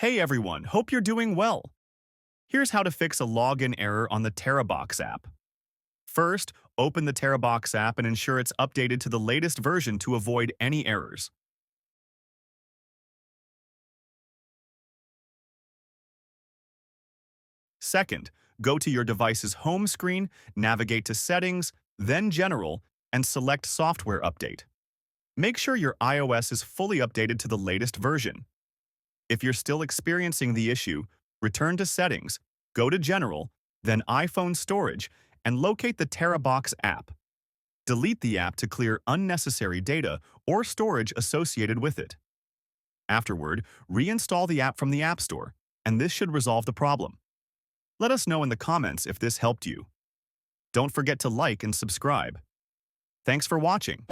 Hey everyone, hope you're doing well. Here's how to fix a login error on the Terabox app. First, open the Terabox app and ensure it's updated to the latest version to avoid any errors. Second, go to your device's home screen, navigate to Settings, then General, and select Software Update. Make sure your iOS is fully updated to the latest version. If you're still experiencing the issue, return to Settings, go to General, then iPhone Storage, and locate the Terabox app. Delete the app to clear unnecessary data or storage associated with it. Afterward, reinstall the app from the App Store, and this should resolve the problem. Let us know in the comments if this helped you. Don't forget to like and subscribe. Thanks for watching.